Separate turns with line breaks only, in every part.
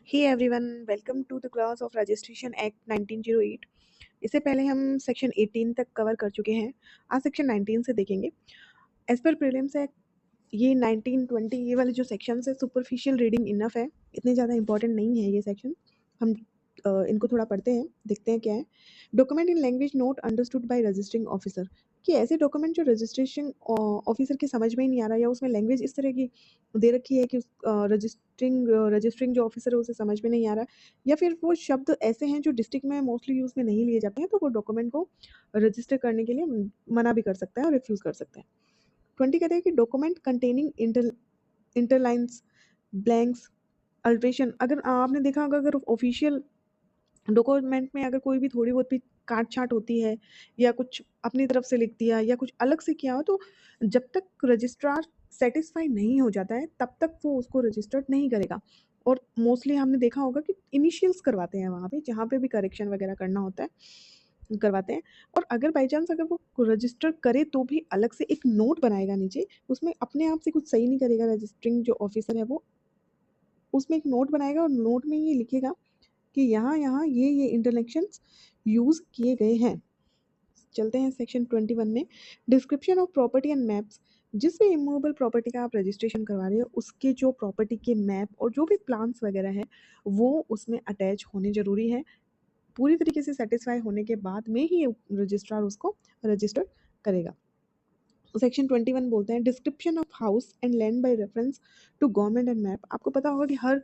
Hey everyone, welcome to the class of registration act 1908। इससे पहले हम सेक्शन 18 तक कवर कर चुके हैं। आज सेक्शन 19 से देखेंगे। एज पर प्रीलिम्स एक्ट ये 1920 ये वाले जो सेक्शंस है सुपरफिशियल रीडिंग इनफ है, इतने ज़्यादा इंपॉर्टेंट नहीं है ये सेक्शन। हम इनको थोड़ा पढ़ते हैं, देखते हैं क्या है। Document in language not understood by registering officer, कि ऐसे डॉक्यूमेंट जो रजिस्ट्रेशन ऑफिसर के समझ में ही नहीं आ रहा या उसमें लैंग्वेज इस तरह की दे रखी है कि रजिस्टरिंग जो ऑफिसर है उसे समझ में नहीं आ रहा, या फिर वो शब्द ऐसे हैं जो डिस्ट्रिक्ट में मोस्टली यूज़ में नहीं लिए जाते हैं, तो वो डॉक्यूमेंट को रजिस्टर करने के लिए मना भी कर सकता है और रिफ्यूज़ कर सकता है। 20 कहते हैं कि डॉक्यूमेंट कंटेनिंग इंटरलाइंस, ब्लैंक्स, अल्ट्रेशन। अगर आपने देखा होगा, अगर ऑफिशियल डॉक्यूमेंट में अगर कोई भी थोड़ी बहुत भी काट छाट होती है या कुछ अपनी तरफ से लिख दिया या कुछ अलग से किया हो, तो जब तक रजिस्ट्रार सेटिस्फाई नहीं हो जाता है तब तक वो उसको रजिस्टर्ड नहीं करेगा। और मोस्टली हमने देखा होगा कि इनिशियल्स करवाते हैं वहाँ पे, जहाँ पे भी करेक्शन वगैरह करना होता है करवाते हैं। और अगर बाई चांस अगर वो रजिस्टर करे तो भी अलग से एक नोट बनाएगा नीचे, उसमें अपने आप से कुछ सही नहीं करेगा रजिस्टरिंग जो ऑफिसर है वो, उसमें एक नोट बनाएगा और नोट में ये लिखेगा कि यहाँ यहाँ ये इंटरलेक्शंस यूज़ किए गए हैं। चलते हैं सेक्शन 21 में। Description of property and maps, जिस भी इमूवेबल प्रॉपर्टी का आप रजिस्ट्रेशन करवा रहे हो उसके जो प्रॉपर्टी के मैप और जो भी प्लान्स वगैरह है वो उसमें अटैच होने जरूरी है। पूरी तरीके से सेटिस्फाई होने के बाद में ही रजिस्ट्रार उसको रजिस्टर करेगा। सेक्शन 21 बोलते हैं description of house and land by reference to government and map. आपको पता होगा कि हर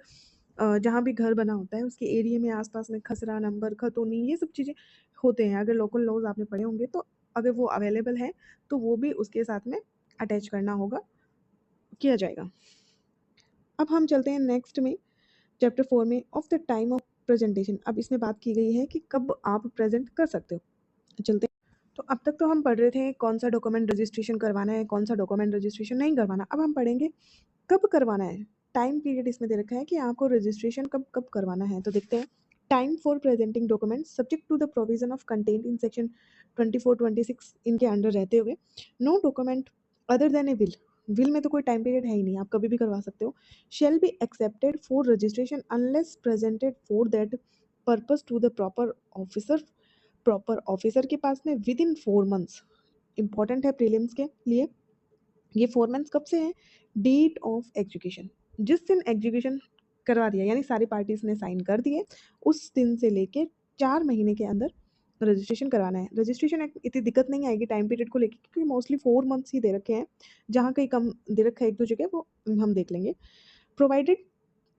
जहाँ भी घर बना होता है उसके एरिया में आसपास में खसरा नंबर, खतौनी, ये सब चीज़ें होते हैं। अगर लोकल लॉज आपने पढ़े होंगे तो अगर वो अवेलेबल है तो वो भी उसके साथ में अटैच करना होगा, किया जाएगा। अब हम चलते हैं नेक्स्ट में, चैप्टर 4 में, of the time of presentation. अब इसमें बात की गई है कि कब आप प्रेजेंट कर सकते हो। चलते हैं। तो अब तक तो हम पढ़ रहे थे कौन सा डॉक्यूमेंट रजिस्ट्रेशन करवाना है, कौन सा डॉक्यूमेंट रजिस्ट्रेशन नहीं करवाना। अब हम पढ़ेंगे कब करवाना है। टाइम पीरियड इसमें दे रखा है कि आपको रजिस्ट्रेशन कब कब करवाना है। तो देखते हैं। Time for presenting documents subject to the provision of content in section 24-26 इनके अंडर रहते हुए, no document other than a will में तो कोई टाइम पीरियड है ही नहीं, आप कभी भी करवा सकते हो। Shall be accepted for registration unless presented for that purpose to the proper officer के पास में विद इन 4 मंथ्स। इंपॉर्टेंट है प्रीलिम्स के लिए। ये 4 मंथ्स कब से है? डेट ऑफ एग्जीक्यूशन, जिस दिन एग्जीक्यूशन करवा दिया यानी सारी पार्टीज ने साइन कर दिए उस दिन से लेके 4 महीने के अंदर रजिस्ट्रेशन करवाना है। रजिस्ट्रेशन इतनी दिक्कत नहीं आएगी टाइम पीरियड को लेकर, क्योंकि मोस्टली 4 मंथ्स ही दे रखे हैं। जहाँ कहीं कम दे रखा है एक दो जगह वो हम देख लेंगे। Provided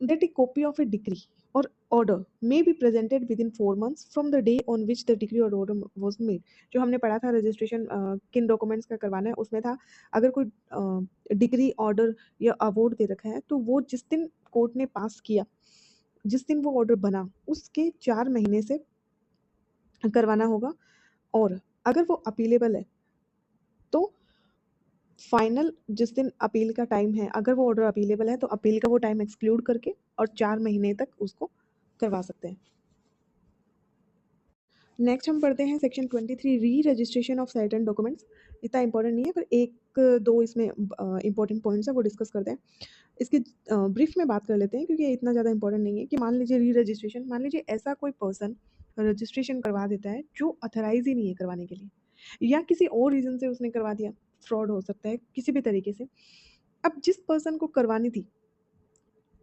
that a copy of a decree or order may be presented within 4 months from the day on which the decree or order was made। जो हमने पढ़ा था रजिस्ट्रेशन किन डॉक्यूमेंट्स का करवाना है, उसमें था अगर कोई डिग्री ऑर्डर या अवार्ड दे रखा है तो वो जिस दिन कोर्ट ने पास किया, जिस दिन वो ऑर्डर बना उसके 4 महीने से करवाना होगा। और अगर वो अपीलेबल है तो फाइनल जिस दिन अपील का टाइम है, अगर वो ऑर्डर अपीलेबल है तो अपील का वो टाइम एक्सक्लूड करके और 4 महीने तक उसको करवा सकते हैं। नेक्स्ट हम पढ़ते हैं सेक्शन 23, री रजिस्ट्रेशन ऑफ सर्टेन डॉक्यूमेंट्स। इतना इंपॉर्टेंट नहीं है पर एक दो इसमें इंपॉर्टेंट पॉइंट्स है वो डिस्कस करते हैं। इसकी ब्रीफ में बात कर लेते हैं क्योंकि ये इतना ज़्यादा इंपॉर्टेंट नहीं है। कि मान लीजिए री रजिस्ट्रेशन, मान लीजिए ऐसा कोई पर्सन रजिस्ट्रेशन करवा देता है जो अथराइज ही नहीं है करवाने के लिए, या किसी और रीज़न से उसने करवा दिया, फ्रॉड हो सकता है किसी भी तरीके से। अब जिस पर्सन को करवानी थी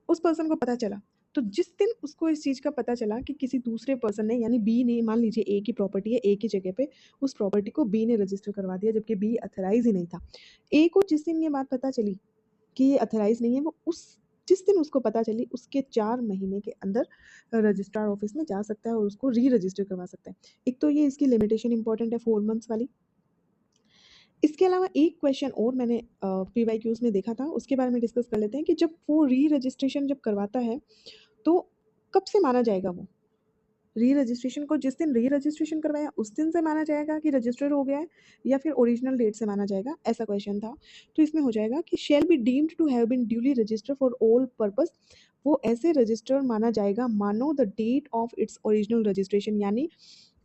उस पर्सन को पता चला, तो जिस दिन उसको इस चीज़ का पता चला कि किसी दूसरे पर्सन ने यानी बी ने, मान लीजिए ए की प्रॉपर्टी है, ए की जगह पे उस प्रॉपर्टी को बी ने रजिस्टर करवा दिया जबकि बी अथराइज ही नहीं था। ए को जिस दिन ये बात पता चली कि ये अथराइज नहीं है, वो उस जिस दिन उसको पता चली उसके 4 महीने के अंदर रजिस्ट्रार ऑफिस में जा सकता है और उसको री रजिस्टर करवा सकता है। एक तो ये इसकी लिमिटेशन इंपॉर्टेंट है 4 मंथ्स वाली। इसके अलावा एक क्वेश्चन और मैंने PYQs में देखा था, उसके बारे में डिस्कस कर लेते हैं कि जब वो री रजिस्ट्रेशन जब करवाता है तो कब से माना जाएगा वो री रजिस्ट्रेशन को? जिस दिन री रजिस्ट्रेशन करवाया उस दिन से माना जाएगा कि रजिस्टर हो गया है, या फिर ओरिजिनल डेट से माना जाएगा? ऐसा क्वेश्चन था। तो इसमें हो जाएगा कि shall be deemed to have been duly registered for all purpose. वो ऐसे रजिस्टर माना जाएगा मानो the date of its original registration. यानी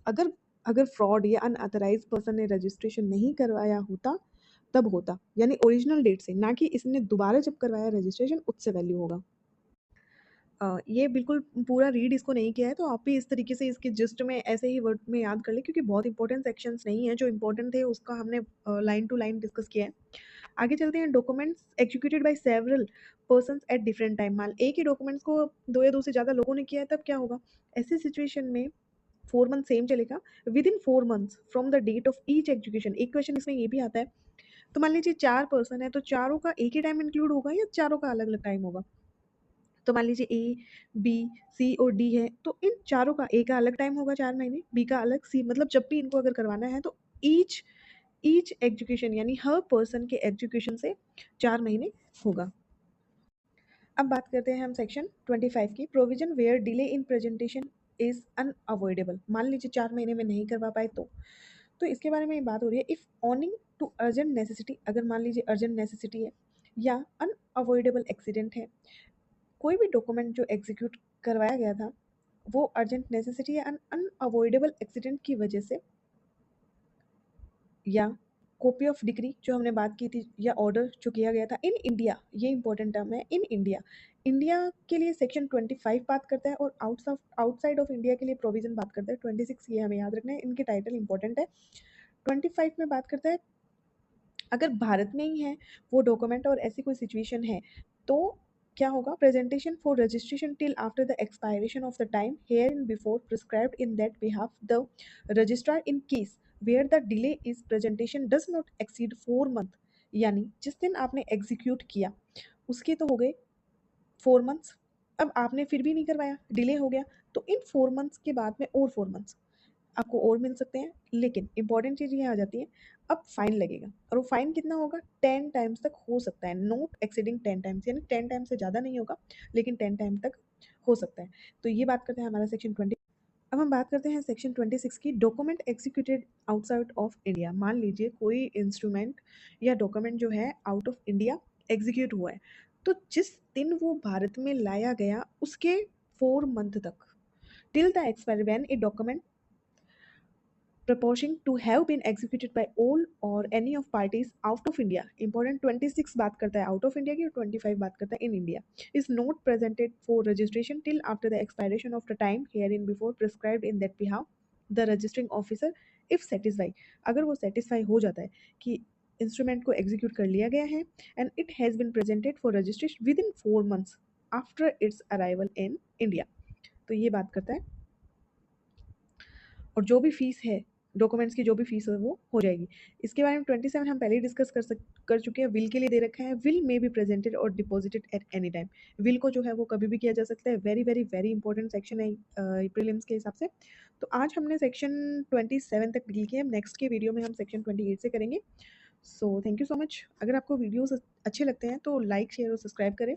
अगर अगर फ्रॉड या अनऑथराइज पर्सन ने रजिस्ट्रेशन नहीं करवाया होता तब होता, यानी ओरिजिनल डेट से, ना कि इसने दोबारा जब करवाया रजिस्ट्रेशन उससे वैल्यू होगा। ये बिल्कुल पूरा रीड इसको नहीं किया है, तो आप भी इस तरीके से इसके जिस्ट में ऐसे ही वर्ड में याद कर लें, क्योंकि बहुत इंपॉर्टेंट सेक्शंस नहीं है, जो इंपॉर्टेंट थे उसका हमने लाइन टू लाइन डिस्कस किया है। आगे चलते हैं, documents executed by several persons at different time. मान एक ही डॉक्यूमेंट्स को 2 या 2 से ज़्यादा लोगों ने किया है, तब क्या होगा? ऐसी सिचुएशन में 4 मंथ सेम चलेगा, within 4 months from the date of each execution. एक क्वेश्चन इसमें ये भी आता है, तो मान लीजिए 4 पर्सन है, तो चारों का एक ही टाइम इंक्लूड होगा या चारों का अलग-अलग टाइम होगा? तो मान लीजिए ए, बी, सी और डी है, तो इन चारों का ए का अलग टाइम होगा 4 महीने, बी का अलग, सी मतलब जब भी इनको अगर करवाना है तो ईच ईच एग्जीक्यूशन यानी हर पर्सन के एग्जीक्यूशन से 4 महीने होगा। अब बात करते हैं हम सेक्शन 25 की, provision where delay in presentation is unavoidable. मान लीजिए 4 महीने में नहीं करवा पाए तो इसके बारे में बात हो रही है, if owning to urgent necessity, अगर मान लीजिए अर्जेंट नेसेसिटी है या अनअवॉइडेबल एक्सीडेंट है, कोई भी डॉक्यूमेंट जो एग्जीक्यूट करवाया गया था वो अर्जेंट नेसेसिटी या अनअवॉइडेबल एक्सीडेंट की वजह से, या कॉपी ऑफ डिग्री जो हमने बात की थी, या ऑर्डर जो किया गया था इन इंडिया, ये इंपॉर्टेंट टर्म है, इन इंडिया। इंडिया के लिए सेक्शन 25 बात करता है और आउटसाइड ऑफ इंडिया के लिए प्रोविजन बात करता है 26। ये हमें याद रखना है, इनके टाइटल इंपॉर्टेंट है। 25 में बात करता है, अगर भारत में ही है वो डॉक्यूमेंट और ऐसी कोई सिचुएशन है, तो क्या होगा? Presentation for registration till after the expiration of the time hereinbefore prescribed in that behalf the registrar in case where the delay is presentation does not exceed 4 month. यानी जिस दिन आपने execute किया उसके तो हो गए 4 months, अब आपने फिर भी नहीं करवाया, डिले हो गया, तो इन 4 मंथ्स के बाद में और 4 मंथ्स आपको और मिल सकते हैं। लेकिन इंपॉर्टेंट चीज़ ये आ जाती है, अब फाइन लगेगा, और वो फाइन कितना होगा? 10 टाइम्स तक हो सकता है, नॉट एक्सीडिंग 10 टाइम्स, यानी 10 टाइम्स से ज़्यादा नहीं होगा, लेकिन 10 टाइम तक हो सकता है। तो ये बात करते हैं हमारा सेक्शन 20। अब हम बात करते हैं सेक्शन 26 की, document executed outside of India. मान लीजिए कोई इंस्ट्रूमेंट या डॉक्यूमेंट जो है आउट ऑफ इंडिया एग्जीक्यूट हुआ है, तो जिस दिन वो भारत में लाया गया उसके 4 मंथ तक, till the expiry when a document proposing to have been executed by all or any of parties out of India, important 26 बात करता है आउट ऑफ इंडिया की और 25 बात करता है in India, is not presented for registration till after the expiration of the time herein before prescribed in that behalf, the registering officer if satisfy, अगर वो satisfy हो जाता है कि इंस्ट्रूमेंट को एग्जीक्यूट कर लिया गया है and it has been presented for registration with in 4 months after it's arrival in India. तो ये बात करता है, और जो भी फीस है डॉक्यूमेंट्स की, जो भी फीस है वो हो जाएगी। इसके बारे में 27 हम पहले ही डिस्कस कर चुके हैं, विल के लिए दे रखा है, विल मे बी प्रेजेंटेड और deposited at any time. Will को जो है वो कभी भी किया जा सकता है, very very very important section है प्रीलिम्स के हिसाब से। तो आज हमने सेक्शन 27 तक डील किया, नेक्स्ट के वीडियो में हम सेक्शन 28 से करेंगे। So thank you so much. अगर आपको वीडियोस अच्छे लगते हैं तो लाइक शेयर और सब्सक्राइब करें।